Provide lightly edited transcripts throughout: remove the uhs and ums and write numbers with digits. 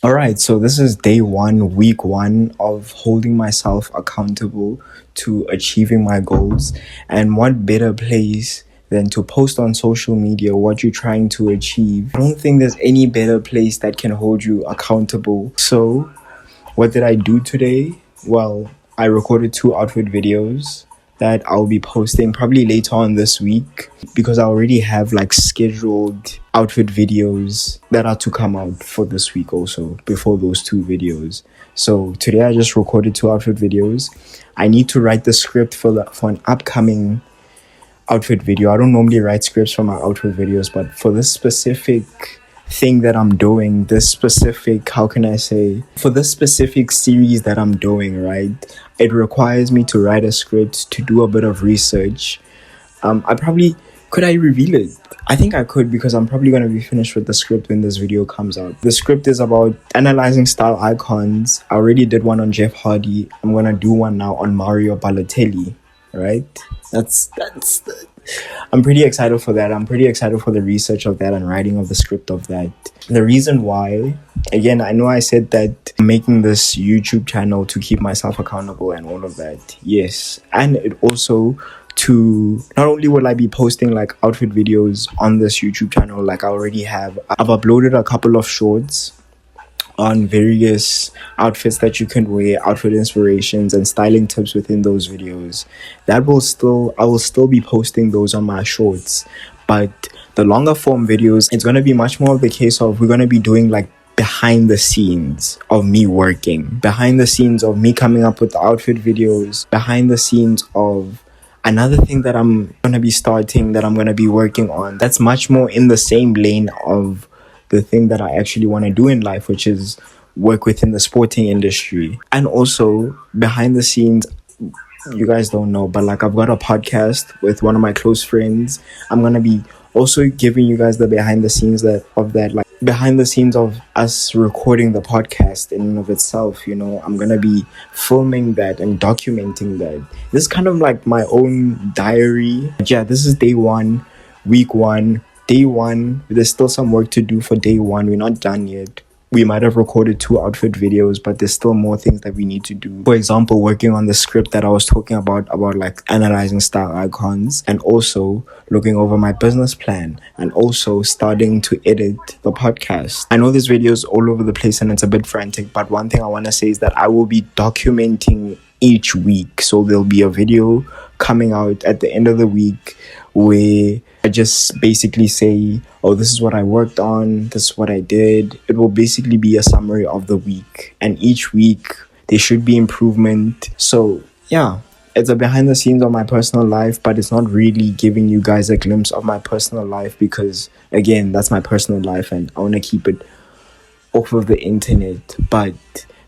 All right, so this is day one, week one of holding myself accountable to achieving my goals. And what better place than to post on social media what you're trying to achieve? I don't think there's any better place that can hold you accountable. So, what did I do today? Well, I recorded 2 outfit videos that I'll be posting probably later on this week because I already have like scheduled outfit videos that are to come out for this week also before those 2 videos. So today I just recorded 2 outfit videos. I need to write the script for an upcoming outfit video. I don't normally write scripts for my outfit videos, but for this specific thing that I'm doing, this specific, how can I say, for this specific series that I'm doing, right, it requires me to write a script, to do a bit of research. Could I reveal it? I think I could because I'm probably going to be finished with the script when this video comes out. The script is about analyzing style icons. I already did one on Jeff Hardy. I'm going to do one now on Mario Balotelli, right? I'm pretty excited for that. I'm pretty excited for the research of that and writing of the script of that. The reason why, again, I know I said that I'm making this YouTube channel to keep myself accountable and all of that. Yes. And it also to not only will I be posting like outfit videos on this YouTube channel, like I already have, I've uploaded a couple of shorts on various outfits that you can wear, outfit inspirations and styling tips within those videos. I will still be posting those on my shorts. But the longer form videos, it's going to be much more of the case of we're going to be doing like behind the scenes of me working, behind the scenes of me coming up with the outfit videos, behind the scenes of another thing that I'm going to be starting, that I'm going to be working on. That's much more in the same lane of the thing that I actually want to do in life, which is work within the sporting industry. And also behind the scenes, you guys don't know, but like I've got a podcast with one of my close friends. I'm going to be also giving you guys the behind the scenes like behind the scenes of us recording the podcast in and of itself. I'm going to be filming that and documenting that. This is kind of like my own diary. Yeah, this is day one, week one. Day one, there's still some work to do for day one. We're not done yet. We might have recorded 2 outfit videos, but there's still more things that we need to do. For example, working on the script that I was talking about like analyzing style icons, and also looking over my business plan, and also starting to edit the podcast. I know this video is all over the place and it's a bit frantic, but one thing I want to say is that I will be documenting each week. So there'll be a video coming out at the end of the week where I just basically say, oh, this is what I worked on, this is what I did. It will basically be a summary of the week, and each week there should be improvement. So yeah, it's a behind the scenes of my personal life, but it's not really giving you guys a glimpse of my personal life because, again, that's my personal life and I want to keep it off of the internet. But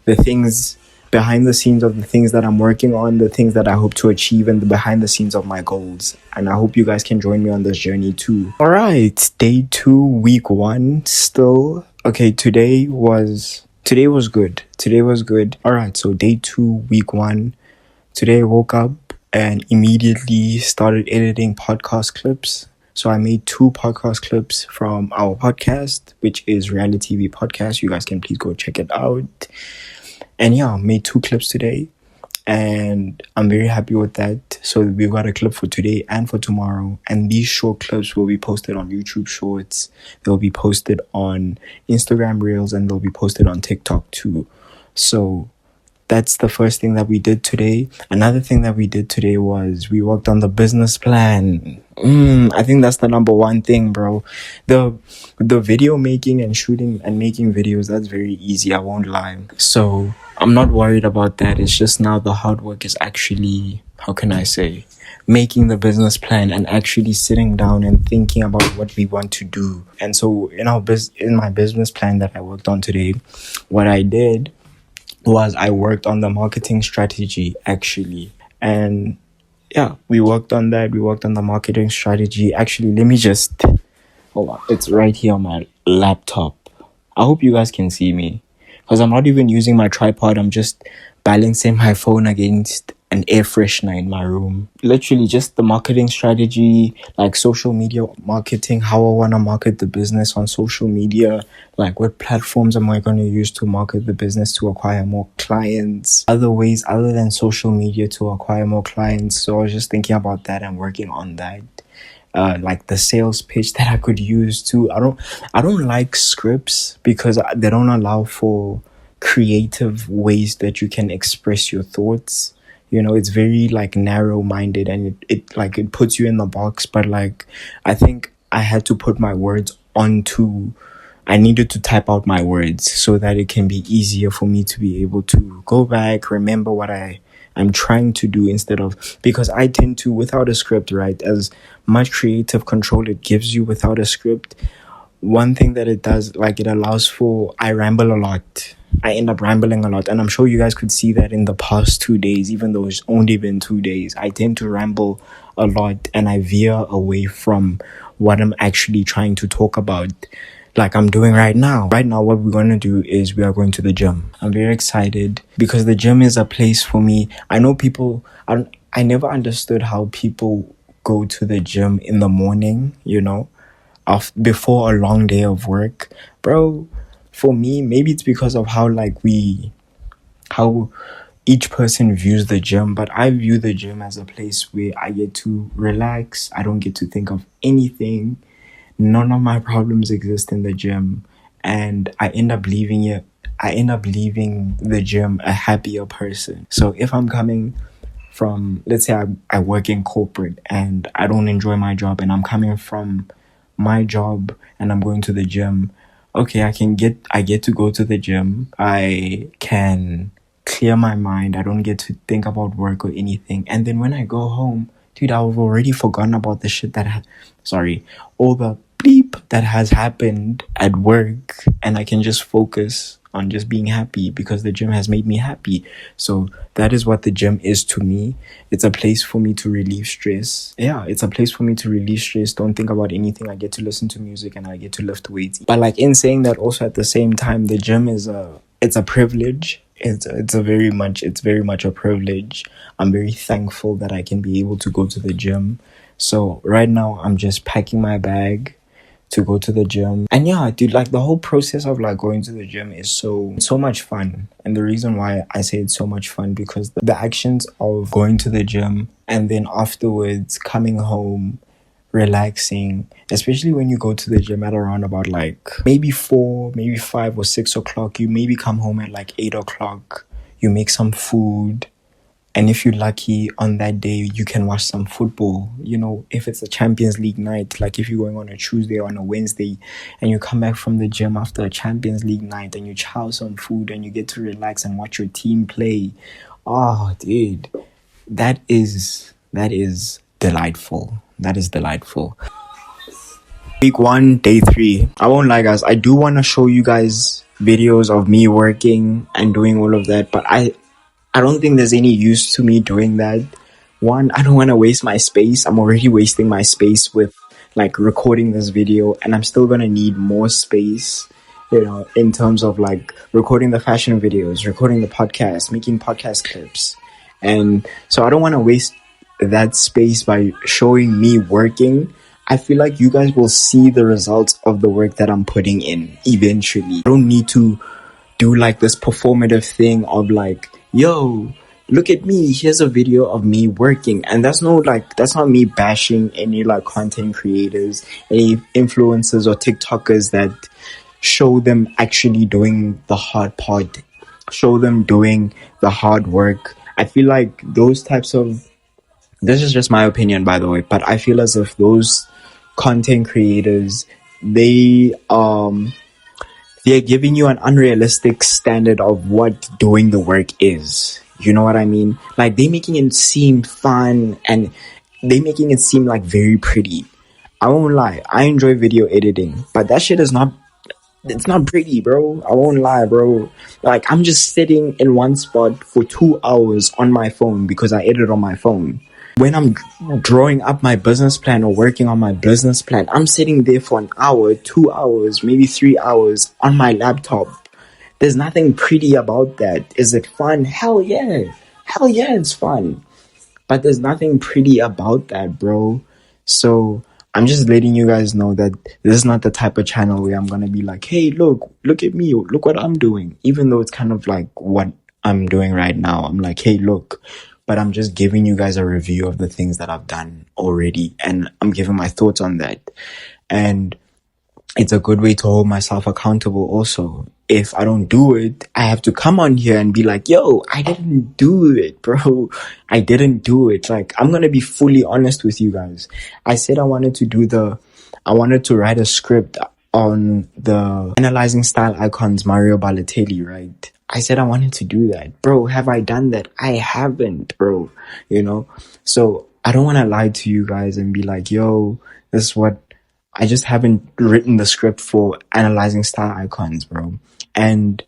the things behind the scenes of the things that I'm working on, the things that I hope to achieve, and the behind the scenes of my goals. And I hope you guys can join me on this journey too. All right, day 2, week 1 still. Okay, today was good. All right, so day 2, week 1. Today I woke up and immediately started editing podcast clips. So I made 2 podcast clips from our podcast, which is Reality TV Podcast. You guys can please go check it out. And yeah, I made 2 clips today and I'm very happy with that. So we've got a clip for today and for tomorrow. And these short clips will be posted on YouTube Shorts. They'll be posted on Instagram Reels and they'll be posted on TikTok too. So that's the first thing that we did today. Another thing that we did today was we worked on the business plan. I think that's the number one thing, bro. The video making and shooting and making videos, that's very easy, I won't lie. So I'm not worried about that. It's just now the hard work is actually, how can I say, making the business plan and actually sitting down and thinking about what we want to do. And so in my business plan that I worked on today, what I did was I worked on the marketing strategy actually. And yeah, we worked on that. We worked on the marketing strategy. Actually, let me just hold on. It's right here on my laptop. I hope you guys can see me because I'm not even using my tripod. I'm just balancing my phone against an air freshener in my room. Literally just the marketing strategy, like social media marketing, how I want to market the business on social media, like what platforms am I going to use to market the business to acquire more clients, other ways other than social media to acquire more clients. So I was just thinking about that and working on that. Like the sales pitch that I could use too. I don't like scripts because they don't allow for creative ways that you can express your thoughts. It's very like narrow minded, and it puts you in the box. But like, I think I had to put my words onto, I needed to type out my words so that it can be easier for me to be able to go back, remember what I'm trying to do, instead of, because I tend to, without a script, right, as much creative control it gives you without a script, one thing that it does, like, it allows for, I ramble a lot. I end up rambling a lot, and I'm sure you guys could see that in the past 2 days, even though it's only been 2 days. I tend to ramble a lot, and I veer away from what I'm actually trying to talk about, like I'm doing right now. Right now, what we're going to do is we are going to the gym. I'm very excited because the gym is a place for me. I know people, I never understood how people go to the gym in the morning, before a long day of work. Bro, for me, maybe it's because of how each person views the gym, but I view the gym as a place where I get to relax. I don't get to think of anything. None of my problems exist in the gym, and I end up leaving the gym a happier person. So if I'm coming from, let's say I work in corporate and I don't enjoy my job, and I'm coming from my job and I'm going to the gym, okay, I get to go to the gym. I can clear my mind. I don't get to think about work or anything. And then when I go home, dude, I've already forgotten about the shit all the bleep that has happened at work, and I can just focus on just being happy because the gym has made me happy. So that is what the gym is to me. It's a place for me to relieve stress. Yeah, it's a place for me to relieve stress. Don't think about anything. I get to listen to music and I get to lift weights. But like, in saying that, also at the same time, the gym it's a privilege. It's very much a privilege. I'm very thankful that I can be able to go to the gym. So right now I'm just packing my bag to go to the gym. And yeah, dude, like the whole process of like going to the gym is so much fun. And the reason why I say it's so much fun, because the actions of going to the gym and then afterwards coming home, relaxing, especially when you go to the gym at around about like maybe 4, maybe 5 or 6 o'clock, you maybe come home at like 8 o'clock, you make some food. And if you're lucky on that day, you can watch some football. If it's a Champions League night, like if you're going on a Tuesday or on a Wednesday and you come back from the gym after a Champions League night and you chow some food and you get to relax and watch your team play. Oh, dude, that is delightful. That is delightful. Week 1, day 3. I won't lie, guys. I do want to show you guys videos of me working and doing all of that, but I don't think there's any use to me doing that. One, I don't want to waste my space. I'm already wasting my space with like recording this video, and I'm still going to need more space, in terms of like recording the fashion videos, recording the podcast, making podcast clips. And so I don't want to waste that space by showing me working. I feel like you guys will see the results of the work that I'm putting in eventually. I don't need to do like this performative thing of like, yo, look at me, here's a video of me working. And that's not me bashing any like content creators, any influencers or TikTokers that show them actually doing the hard part, show them doing the hard work. I feel like those types of, this is just my opinion, by the way, but I feel as if those content creators, they're giving you an unrealistic standard of what doing the work is. You know what I mean? Like, they're making it seem fun and they're making it seem like very pretty. I won't lie. I enjoy video editing, but that shit it's not pretty, bro. I won't lie, bro. Like, I'm just sitting in one spot for 2 hours on my phone because I edit on my phone. When I'm drawing up my business plan or working on my business plan, I'm sitting there for an hour, 2 hours, maybe 3 hours on my laptop. There's nothing pretty about that. Is it fun? Hell yeah. Hell yeah, it's fun. But there's nothing pretty about that, bro. So I'm just letting you guys know that this is not the type of channel where I'm gonna be like, hey, look at me, look what I'm doing. Even though it's kind of like what I'm doing right now. I'm like, hey, look. But I'm just giving you guys a review of the things that I've done already. And I'm giving my thoughts on that. And it's a good way to hold myself accountable also. If I don't do it, I have to come on here and be like, yo, I didn't do it, bro. I didn't do it. Like, I'm going to be fully honest with you guys. I said I wanted to write a script on the analyzing style icons Mario Balotelli, right? I said I wanted to do that. Bro, have I done that? I haven't, bro. You know? So I don't want to lie to you guys and be like, yo, this is what I just haven't written the script for analyzing style icons, bro. And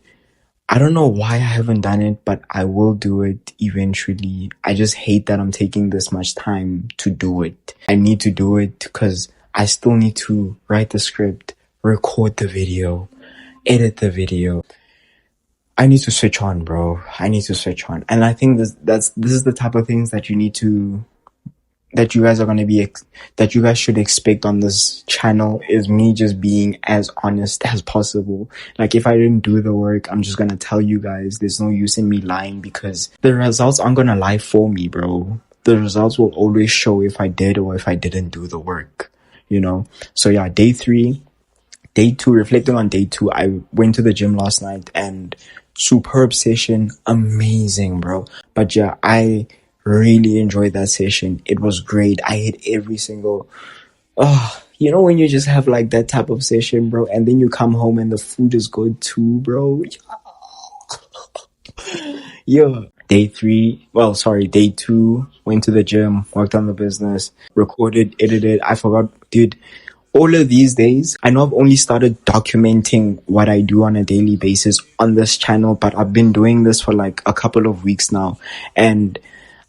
I don't know why I haven't done it, but I will do it eventually. I just hate that I'm taking this much time to do it. I need to do it because I still need to write the script, record the video, edit the video. I need to switch on, bro. I need to switch on. And I think this is the type of things that you need to, that you guys are going to be, that you guys should expect on this channel, is me just being as honest as possible. Like, if I didn't do the work, I'm just going to tell you guys. There's no use in me lying because the results aren't going to lie for me, bro. The results will always show if I did or if I didn't do the work, you know? So yeah, day 2, reflecting on day 2, I went to the gym last night and superb session, amazing, bro. But yeah, I really enjoyed that session. It was great. I hit every single, you know, when you just have like that type of session, bro, and then you come home and the food is good too, bro. Yeah. Day 2, went to the gym, worked on the business, recorded, edited. I forgot, dude. All of these days, I know I've only started documenting what I do on a daily basis on this channel, but I've been doing this for like a couple of weeks now. And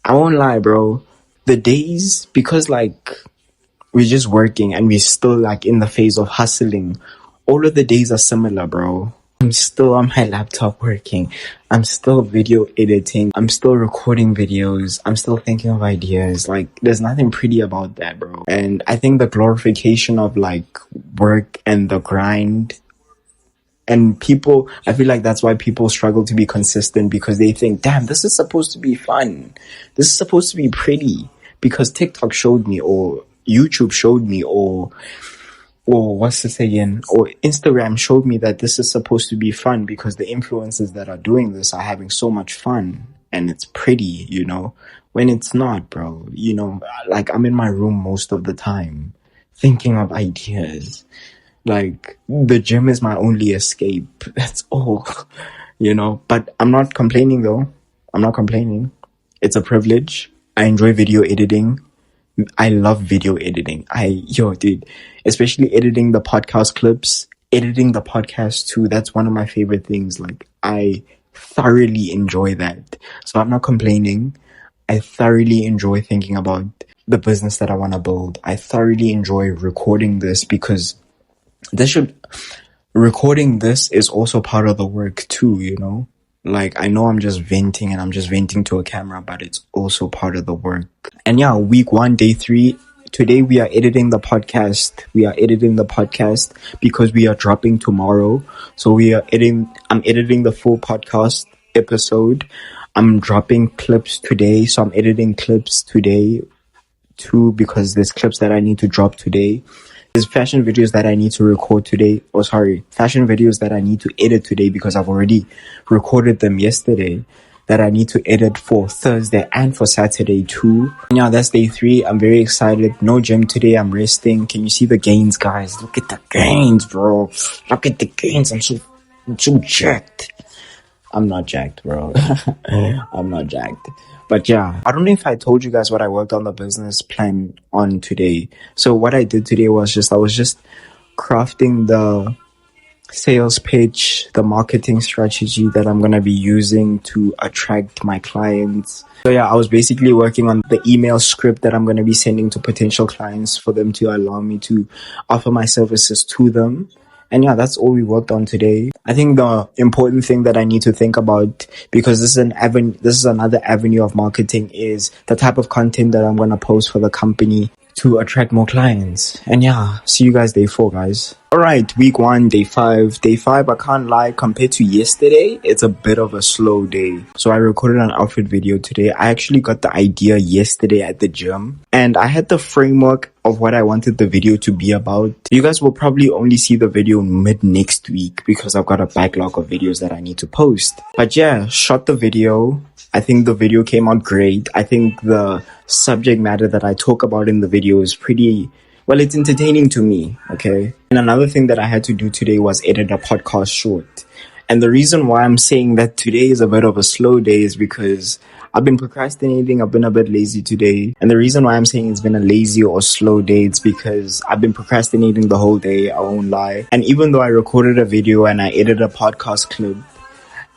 I won't lie, bro. The days, because like we're just working and we're still like in the phase of hustling, all of the days are similar, bro. I'm still on my laptop working. I'm still video editing. I'm still recording videos. I'm still thinking of ideas. Like, there's nothing pretty about that, bro. And I think the glorification of like work and the grind, and people, I feel like that's why people struggle to be consistent, because they think, damn, this is supposed to be fun. This is supposed to be pretty because TikTok showed me, or YouTube showed me, or what's this again? Or Instagram showed me that this is supposed to be fun because the influencers that are doing this are having so much fun and it's pretty, you know, when it's not, bro. You know, like, I'm in my room most of the time thinking of ideas. Like, the gym is my only escape. That's all, you know. But I'm not complaining though. I'm not complaining. It's a privilege. I enjoy video editing. I love video editing. Dude, especially editing the podcast clips, editing the podcast too. That's one of my favorite things. Like, I thoroughly enjoy that. So I'm not complaining. I thoroughly enjoy thinking about the business that I want to build. I thoroughly enjoy recording this because recording this is also part of the work too, you know? Like, I know I'm just venting and I'm just venting to a camera, but it's also part of the work. And yeah, week 1, day 3, today we are editing the podcast. Because we are dropping tomorrow. So I'm editing the full podcast episode. I'm dropping clips today. So I'm editing clips today too, because there's clips that I need to drop today. There's fashion videos that I need to record today. Fashion videos that I need to edit today because I've already recorded them yesterday, that I need to edit for Thursday and for Saturday too. Yeah, that's day 3. I'm very excited. No gym today. I'm resting. Can you see the gains, guys? Look at the gains, bro. Look at the gains. I'm so jacked. I'm not jacked, bro. I'm not jacked. But yeah, I don't know if I told you guys what I worked on the business plan on today. So what I did today was I was just crafting the sales pitch, the marketing strategy that I'm going to be using to attract my clients. So yeah, I was basically working on the email script that I'm going to be sending to potential clients for them to allow me to offer my services to them. And yeah, that's all we worked on today. I think the important thing that I need to think about, because this is another avenue of marketing, is the type of content that I'm gonna post for the company to attract more clients. And yeah, see you guys day 4, guys. Alright, week 1, day 5. Day 5, I can't lie, compared to yesterday, it's a bit of a slow day. So I recorded an outfit video today. I actually got the idea yesterday at the gym, and I had the framework of what I wanted the video to be about. You guys will probably only see the video mid next week because I've got a backlog of videos that I need to post. But yeah, shot the video. I think the video came out great. I think the subject matter that I talk about in the video is pretty, well, it's entertaining to me, okay? And another thing that I had to do today was edit a podcast short. And the reason why I'm saying that today is a bit of a slow day is because I've been procrastinating. I've been a bit lazy today. And the reason why I'm saying it's been a lazy or slow day, it's because I've been procrastinating the whole day. I won't lie. And even though I recorded a video and I edited a podcast clip,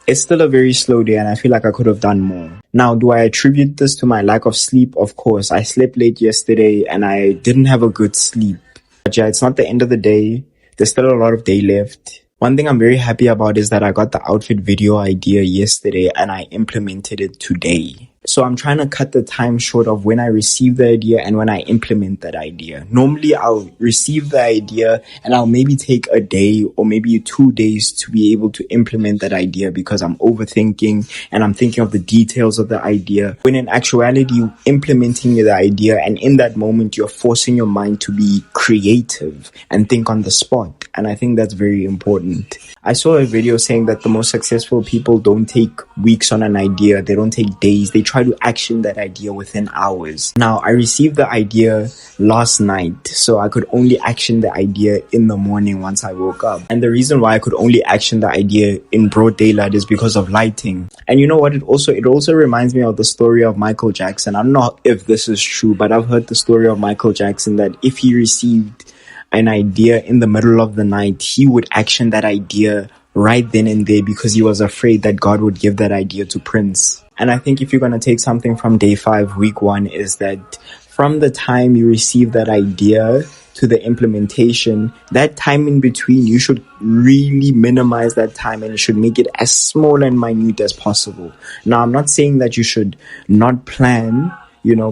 it's still a very slow day, and I feel like I could have done more. Now, do I attribute this to my lack of sleep? Of course. I slept late yesterday and I didn't have a good sleep. But yeah, it's not the end of the day. There's still a lot of day left. One thing I'm very happy about is that I got the outfit video idea yesterday and I implemented it today. So I'm trying to cut the time short of when I receive the idea and when I implement that idea. Normally I'll receive the idea and I'll maybe take a day or maybe 2 days to be able to implement that idea because I'm overthinking and I'm thinking of the details of the idea. When in actuality, you're implementing the idea, and in that moment, you're forcing your mind to be creative and think on the spot. And I think that's very important. I saw a video saying that the most successful people don't take weeks on an idea. They don't take days. They try to action that idea within hours. Now, I received the idea last night, so I could only action the idea in the morning once I woke up. And the reason why I could only action the idea in broad daylight is because of lighting. And you know what? It also reminds me of the story of Michael Jackson. I don't know if this is true, but I've heard the story of Michael Jackson that if he received an idea in the middle of the night, he would action that idea right then and there because he was afraid that God would give that idea to Prince. And I think if you're going to take something from day 5, week 1, is that from the time you receive that idea to the implementation, that time in between, you should really minimize that time and you should make it as small and minute as possible. Now, I'm not saying that you should not plan,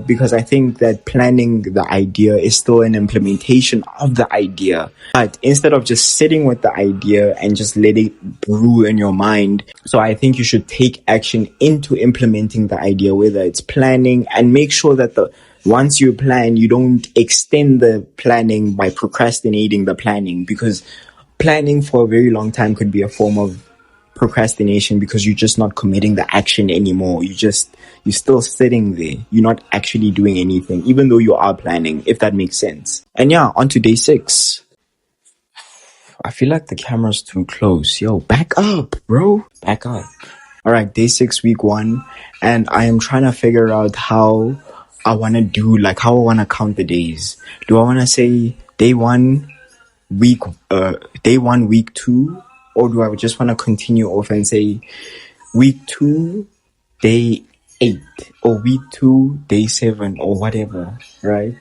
because I think that planning the idea is still an implementation of the idea. But instead of just sitting with the idea and just let it brew in your mind, so I think you should take action into implementing the idea, whether it's planning, and make sure that once you plan, you don't extend the planning by procrastinating the planning, because planning for a very long time could be a form of procrastination because you're just not committing the action anymore. You're still sitting there. You're not actually doing anything, even though you are planning, if that makes sense. And yeah, on to day 6. I feel like the camera's too close. Yo, back up, bro. Back up. All right, day 6, week 1. And I am trying to figure out how I want to count the days. Do I want to say day 1, week 2? Or do I just want to continue off and say week 2, day 8, or week 2, day 7, or whatever, right?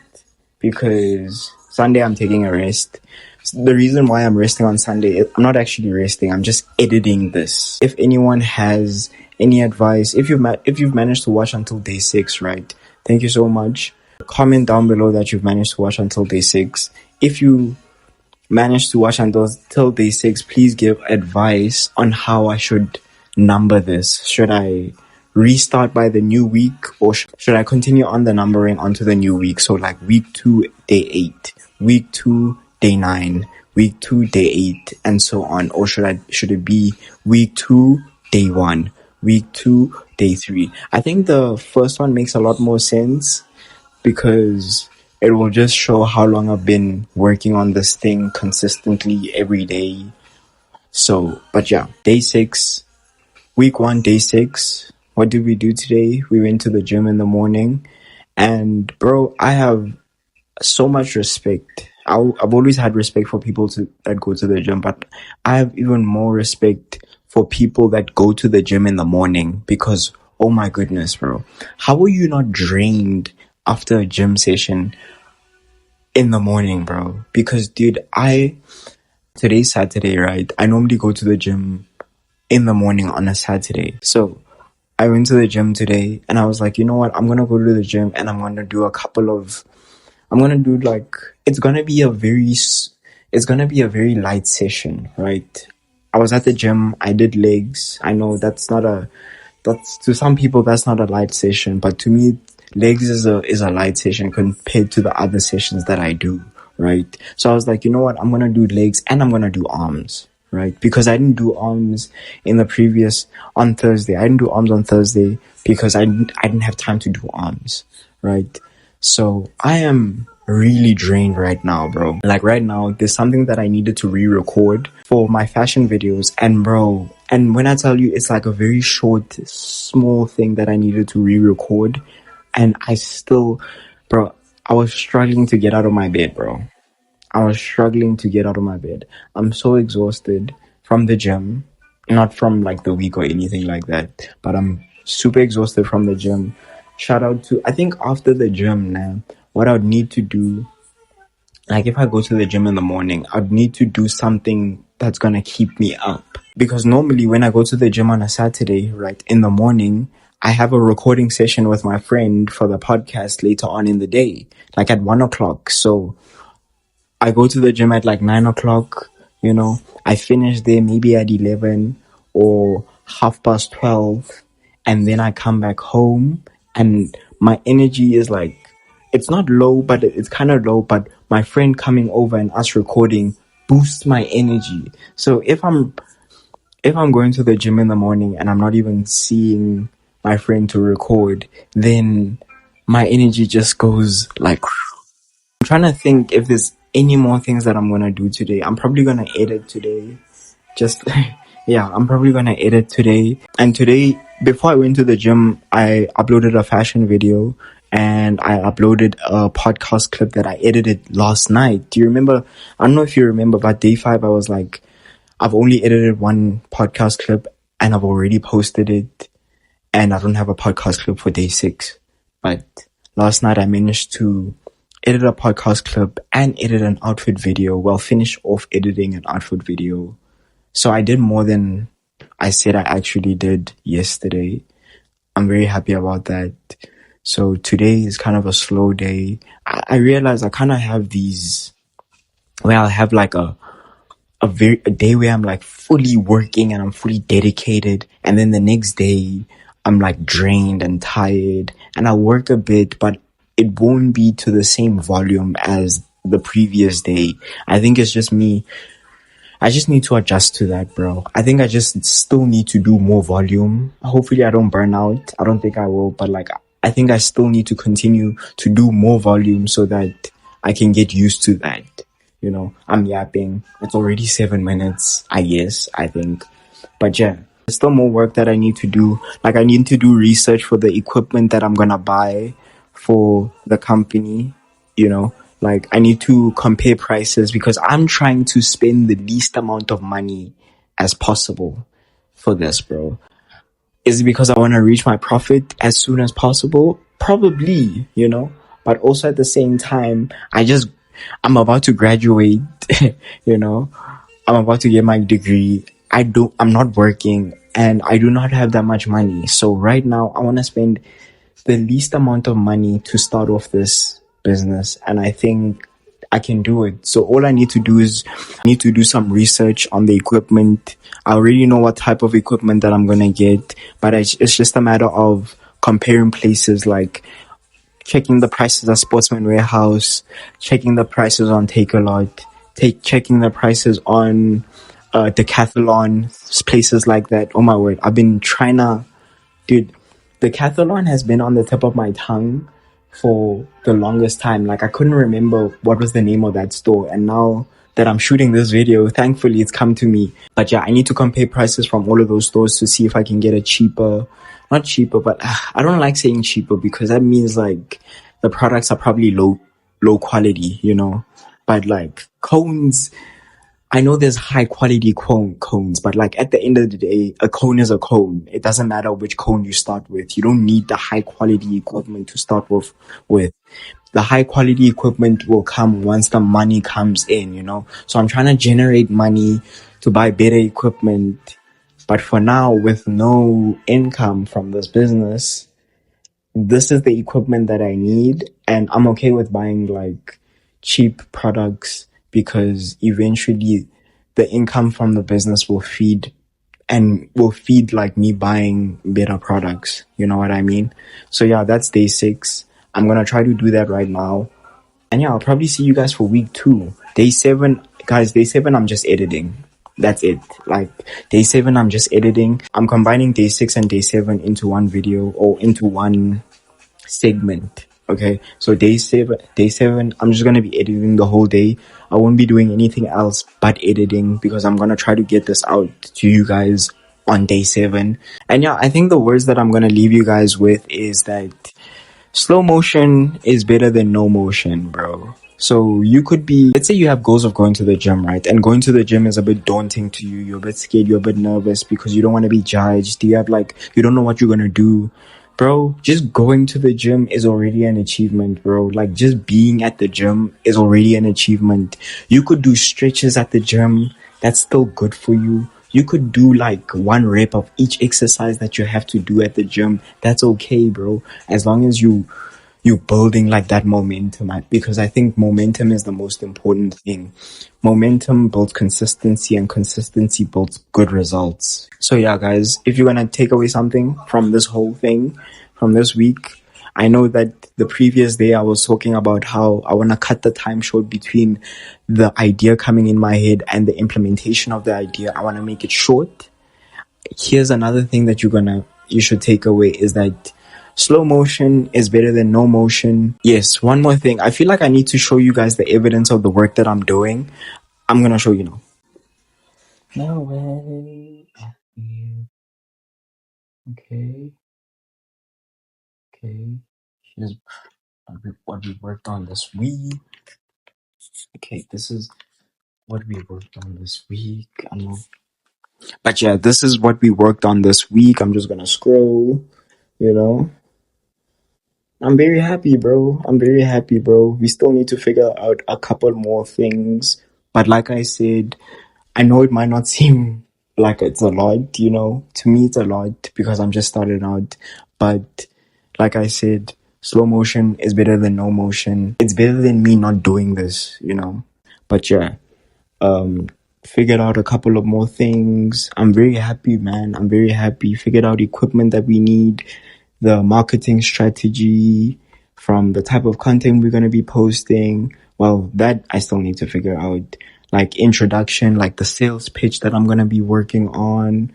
Because Sunday I'm taking a rest. The reason why I'm resting on Sunday, I'm not actually resting, I'm just editing this. If anyone has any advice, if you've managed to watch until day 6, right? Thank you so much. Comment down below that you've managed to watch until day 6. If you managed to watch until day 6, please give advice on how I should number this. Should I restart by the new week, or should I continue on the numbering onto the new week? So like week 2, day 8, week 2, day 9, week 2, day 8, and so on. Or should it be week 2, day 1, week 2, day 3? I think the first one makes a lot more sense because it will just show how long I've been working on this thing consistently every day. So, but yeah, day 6, week 1, day 6. What did we do today? We went to the gym in the morning, and bro, I have so much respect. I've always had respect for people that go to the gym, but I have even more respect for people that go to the gym in the morning because, oh my goodness, bro, how are you not drained after a gym session in the morning, bro? Because dude, today's Saturday, right? I normally go to the gym in the morning on a Saturday. So I went to the gym today and I was like, you know what? I'm going to go to the gym and I'm going to do I'm going to do like, it's going to be a very light session, right? I was at the gym. I did legs. I know that's to some people, that's not a light session, but to me, legs is a light session compared to the other sessions that I do, right? So I was like, you know what? I'm going to do legs and I'm going to do arms, right? Because I didn't do arms on Thursday. I didn't do arms on Thursday because I didn't have time to do arms, right? So I am really drained right now, bro. Like right now, there's something that I needed to re-record for my fashion videos, and bro, and when I tell you it's like a very short, small thing that I needed to re-record, and bro, I was struggling to get out of my bed, bro. I was struggling to get out of my bed. I'm so exhausted from the gym, not from like the week or anything like that, but I'm super exhausted from the gym. Shout out to, I think after the gym now, what I would need to do, like if I go to the gym in the morning, I'd need to do something that's gonna keep me up. Because normally when I go to the gym on a Saturday, right, in the morning, I have a recording session with my friend for the podcast later on in the day, like at 1:00. So I go to the gym at like 9:00, you know, I finish there maybe at 11 or 12:30, and then I come back home and my energy is like, it's not low, but it's kind of low, but my friend coming over and us recording boosts my energy. So if I'm going to the gym in the morning and I'm not even seeing my friend to record, then my energy just goes like, I'm trying to think if there's any more things that I'm going to do today. I'm probably going to edit today. Yeah, I'm probably going to edit today. And today, before I went to the gym, I uploaded a fashion video and I uploaded a podcast clip that I edited last night. Do you remember? I don't know if you remember, but day 5, I was like, I've only edited one podcast clip and I've already posted it, and I don't have a podcast clip for day 6. But last night I managed to edit a podcast clip and edit an outfit video. Well, finish off editing an outfit video. So I did more than I said I actually did yesterday. I'm very happy about that. So today is kind of a slow day. I realize I kind of have these where I'll have like a day where I'm like fully working and I'm fully dedicated, and then the next day I'm like drained and tired, and I'll work a bit, but it won't be to the same volume as the previous day. I think it's just me. I just need to adjust to that, bro. I think I just still need to do more volume. Hopefully I don't burn out. I don't think I will, but like, I think I still need to continue to do more volume so that I can get used to that. You know, I'm yapping. It's already 7 minutes, I think. But yeah, there's still more work that I need to do. Like, I need to do research for the equipment that I'm gonna buy for the company, you know. Like, I need to compare prices because I'm trying to spend the least amount of money as possible for this, bro. Is it because I want to reach my profit as soon as possible? Probably, you know. But also at the same time, I'm about to graduate, you know. I'm about to get my degree. I'm not working and I do not have that much money. So right now I want to spend the least amount of money to start off this business, and I think I can do it. So all I need to do is I need to do some research on the equipment. I already know what type of equipment that I'm gonna get, but it's just a matter of comparing places, like checking the prices at Sportsman Warehouse, checking the prices on Takealot, checking the prices on Decathlon, places like that. Oh my word, I've been trying to, dude, Decathlon has been on the tip of my tongue for the longest time. Like, I couldn't remember what was the name of that store, and now that I'm shooting this video, thankfully it's come to me. But yeah, I need to compare prices from all of those stores to see if I can get not cheaper, but I don't like saying cheaper because that means like the products are probably low quality, you know. But like cones, I know there's high quality cones, but like at the end of the day, a cone is a cone. It doesn't matter which cone you start with. You don't need the high quality equipment to start with. the high quality equipment will come once the money comes in, you know? So I'm trying to generate money to buy better equipment. But for now, with no income from this business, this is the equipment that I need. And I'm okay with buying like cheap products because eventually the income from the business will feed like me buying better products. You know what I mean? So yeah, that's day 6. I'm gonna try to do that right now. And yeah, I'll probably see you guys for week 2. Day 7, guys, day 7, I'm just editing. That's it. Like, day 7, I'm just editing. I'm combining day 6 and day 7 into one video or into one segment. Okay, so day 7, I'm just gonna be editing the whole day. I won't be doing anything else but editing because I'm gonna try to get this out to you guys on day 7. And yeah, I think the words that I'm gonna leave you guys with is that slow motion is better than no motion, bro. So you could be, let's say you have goals of going to the gym, right? And going to the gym is a bit daunting to you. You're a bit scared. You're a bit nervous because you don't want to be judged. You have like, you don't know what you're going to do. Bro, just going to the gym is already an achievement, bro. Like just being at the gym is already an achievement. You could do stretches at the gym. That's still good for you. You could do like 1 rep of each exercise that you have to do at the gym. That's okay, bro. As long as you building like that momentum, because I think momentum is the most important thing. Momentum builds consistency and consistency builds good results. So yeah, guys, if you're gonna take away something from this whole thing, from this week, I know that the previous day I was talking about how I want to cut the time short between the idea coming in my head and the implementation of the idea. I want to make it short. Here's another thing that you should take away is that slow motion is better than no motion. Yes, one more thing. I feel like I need to show you guys the evidence of the work that I'm doing. I'm gonna show you now. No way. Okay. Here's what we worked on this week. Okay, this is what we worked on this week. But yeah, this is what we worked on this week. I'm just gonna scroll, you know. I'm very happy, bro. We still need to figure out a couple more things. But like I said, I know it might not seem like it's a lot, you know. To me, it's a lot because I'm just starting out. But like I said, slow motion is better than no motion. It's better than me not doing this, you know. But yeah, figured out a couple of more things. I'm very happy, man. I'm very happy. Figured out equipment that we need, the marketing strategy, from the type of content we're going to be posting. Well, that I still need to figure out. Like introduction, like the sales pitch that I'm going to be working on,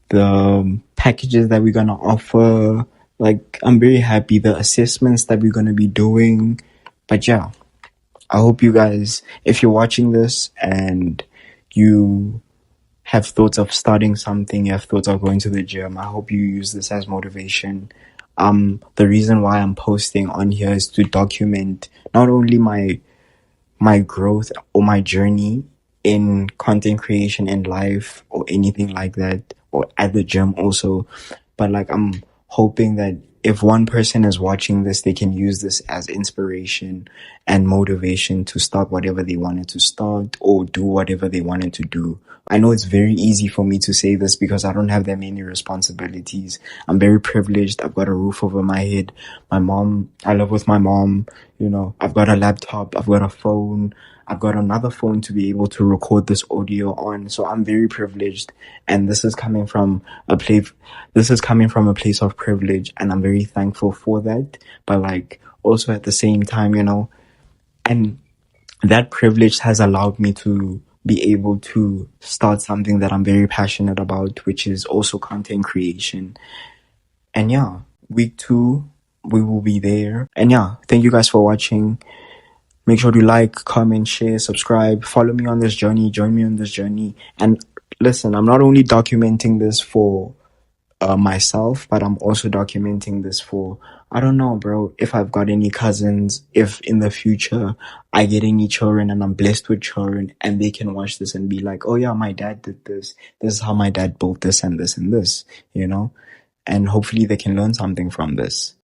the packages that we're going to offer. Like, I'm very happy. The assessments that we're going to be doing. But yeah, I hope you guys, if you're watching this and you have thoughts of starting something, you have thoughts of going to the gym, I hope you use this as motivation. The reason why I'm posting on here is to document not only my growth or my journey in content creation in life or anything like that, or at the gym also, but like I'm hoping that if one person is watching this, they can use this as inspiration and motivation to start whatever they wanted to start or do whatever they wanted to do. I know it's very easy for me to say this because I don't have that many responsibilities. I'm very privileged. I've got a roof over my head. I live with my mom. You know, I've got a laptop. I've got a phone. I've got another phone to be able to record this audio on. So I'm very privileged. And this is coming from a place of privilege. And I'm very thankful for that. But like also at the same time, you know, and that privilege has allowed me to be able to start something that I'm very passionate about, which is also content creation. And yeah, week 2, we will be there. And yeah, thank you guys for watching. Make sure to like, comment, share, subscribe, follow me on this journey, join me on this journey. And listen, I'm not only documenting this for myself, but I'm also documenting this for, I don't know, bro, if I've got any cousins, if in the future I get any children and I'm blessed with children and they can watch this and be like, oh yeah, my dad did this. This is how my dad built this and this and this, you know? And hopefully they can learn something from this.